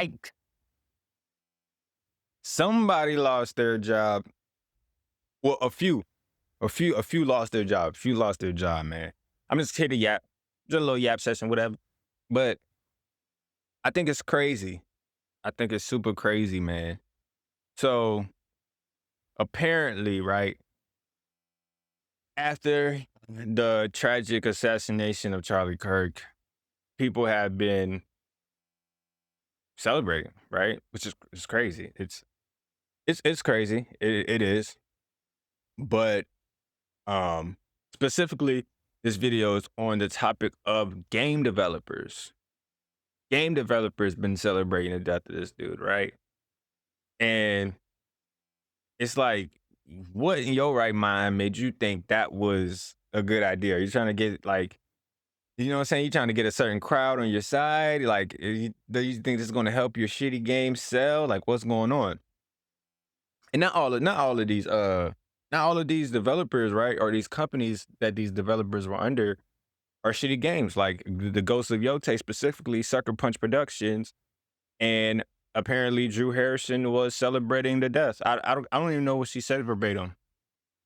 like somebody lost their job. Well, a few lost their job. A few lost their job, man. I'm just here to yap, just a little yap session, whatever. But I think it's crazy. I think it's super crazy, man. So apparently, right after the tragic assassination of Charlie Kirk, people have been celebrating, right? Which is crazy. It's crazy. It is. But um specifically, this video is on the topic of game developers. Game developers been celebrating the death of this dude, right? And it's like, what in your right mind made you think that was a good idea? Are you trying to get like, you know what I'm saying? You trying to get a certain crowd on your side? Like, do you think this is going to help your shitty game sell? Like, what's going on? And not all of these developers, right? Or these companies that these developers were under are shitty games. Like the Ghost of Yote, specifically Sucker Punch Productions, and apparently Drew Harrison was celebrating the death. I don't even know what she said verbatim.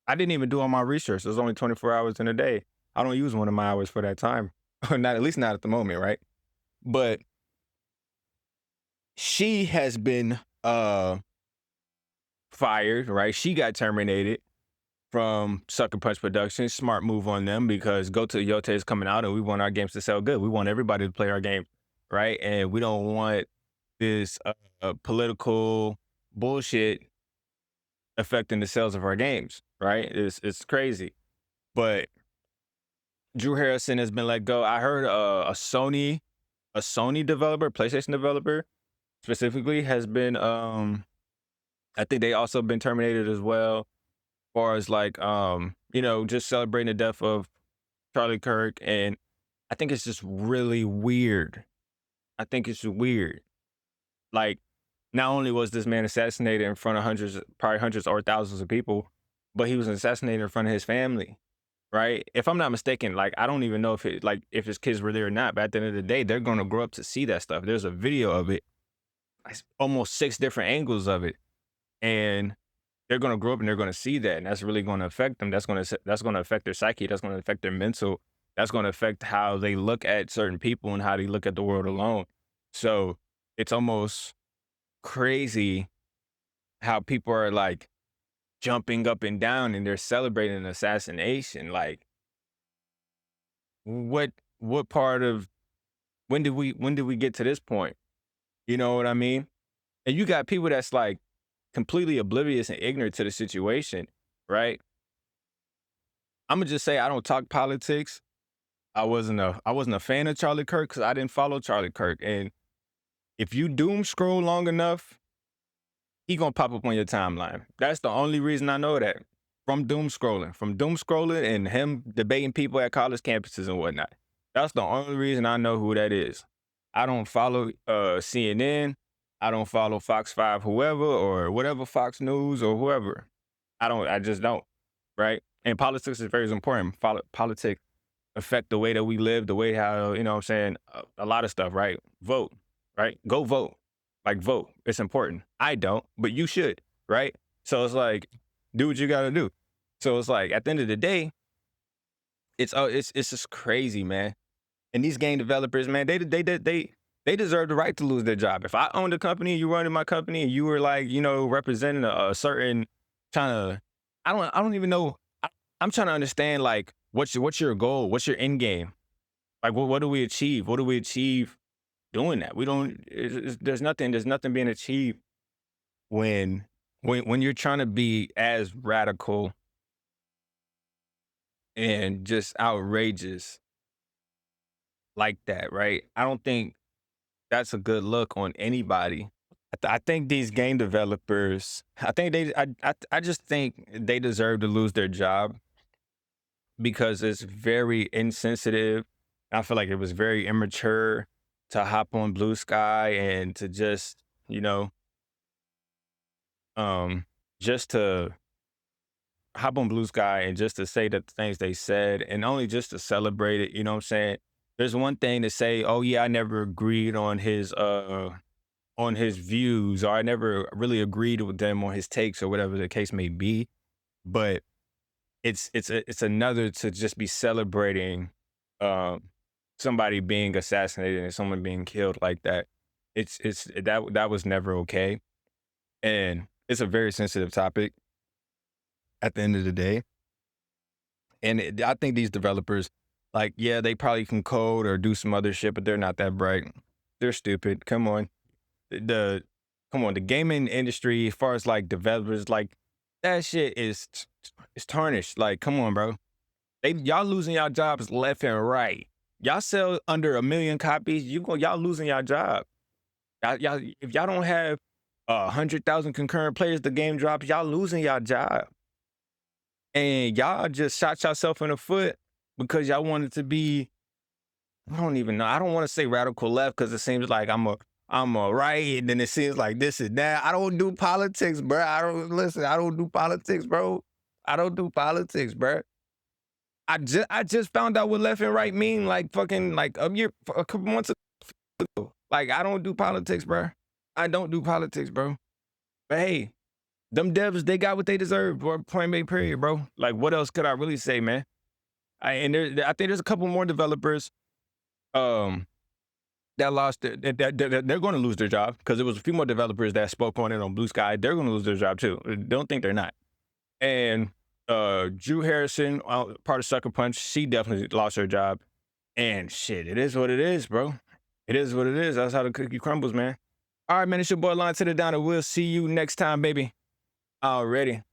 I didn't even do all my research. There's only 24 hours in a day. I don't use one of my hours for that time. Or not, at least not at the moment, right? But she has been fired, right? She got terminated from Sucker Punch Productions. Smart move on them, because Go to Yote is coming out and we want our games to sell good. We want everybody to play our game, right? And we don't want this political bullshit affecting the sales of our games, right? It's crazy. But Drew Harrison has been let go. I heard a Sony developer, PlayStation developer specifically, has been I think they also been terminated as well. Far as like just celebrating the death of Charlie Kirk. And I think it's just really weird. I think it's weird. Like, not only was this man assassinated in front of hundreds, probably hundreds or thousands of people, but he was assassinated in front of his family, right? If I'm not mistaken, like I don't even know if his kids were there or not. But at the end of the day, they're gonna grow up to see that stuff. There's a video of it, almost 6 different angles of it, and they're gonna grow up and they're gonna see that, and that's really gonna affect them. That's gonna affect their psyche. That's gonna affect their mental. That's gonna affect how they look at certain people and how they look at the world alone. So it's almost crazy how people are like jumping up and down and they're celebrating an assassination. Like, what part of when did we get to this point? You know what I mean? And you got people that's like completely oblivious and ignorant to the situation, right? I'm gonna just say I don't talk politics. I wasn't a fan of Charlie Kirk because I didn't follow Charlie Kirk. And if you doom scroll long enough, he gonna pop up on your timeline. That's the only reason I know that. From doom scrolling and him debating people at college campuses and whatnot. That's the only reason I know who that is. I don't follow CNN. I don't follow Fox 5, whoever, or whatever, Fox News or whoever. I just don't, right? And politics is very important. Politics affect the way that we live, the way how, you know what I'm saying, a lot of stuff, right? Vote, right? Go vote. Like, vote. It's important. I don't, but you should, right? So it's like, do what you gotta do. So it's like, at the end of the day, it's just crazy, man. And these game developers, man, they deserve the right to lose their job. If I owned a company, you running my company, and you were like, representing a certain kind of, I don't even know. I'm trying to understand, like, what's your goal? What's your end game? Like, what do we achieve? What do we achieve doing that? We don't. There's nothing being achieved when when you're trying to be as radical and just outrageous like that, right? I don't think that's a good look on anybody. I think these game developers, I just think they deserve to lose their job because it's very insensitive. I feel like it was very immature to hop on Blue Sky and to just, um, just to hop on Blue Sky and just to say the things they said and only just to celebrate it. You know what I'm saying? There's one thing to say, oh yeah, I never agreed on on his views, or I never really agreed with them on his takes or whatever the case may be. But it's another to just be celebrating um somebody being assassinated and someone being killed like that. It's that was never okay. And it's a very sensitive topic at the end of the day. And I think these developers, like, yeah, they probably can code or do some other shit, but they're not that bright. They're stupid. Come on. The come on, the gaming industry, as far as like developers, like that shit is tarnished. Like, come on, bro. Y'all losing y'all jobs left and right. Y'all sell under 1 million copies, y'all losing y'all job. Y'all if y'all don't have 100,000 concurrent players, the game drops, y'all losing y'all job. And y'all just shot yourself in the foot because y'all wanted to be, I don't even know. I don't want to say radical left because it seems like I'm a right, and then it seems like this and that. I don't do politics, bro. I don't listen. I don't do politics, bro. I don't do politics, bro. I just found out what left and right mean like fucking like a couple months ago. Like I don't do politics, bro. I don't do politics, bro. But hey, them devs, they got what they deserve, bro. Point blank period, bro. Like what else could I really say, man? I think there's a couple more developers um that lost that they're going to lose their job because there was a few more developers that spoke on it on Blue Sky. They're going to lose their job too. Don't think they're not. And Drew Harrison, part of Sucker Punch, she definitely lost her job. And shit, it is what it is, bro. It is what it is. That's how the cookie crumbles, man. All right, man. It's your boy Lon to the Down, and we'll see you next time, baby. Already.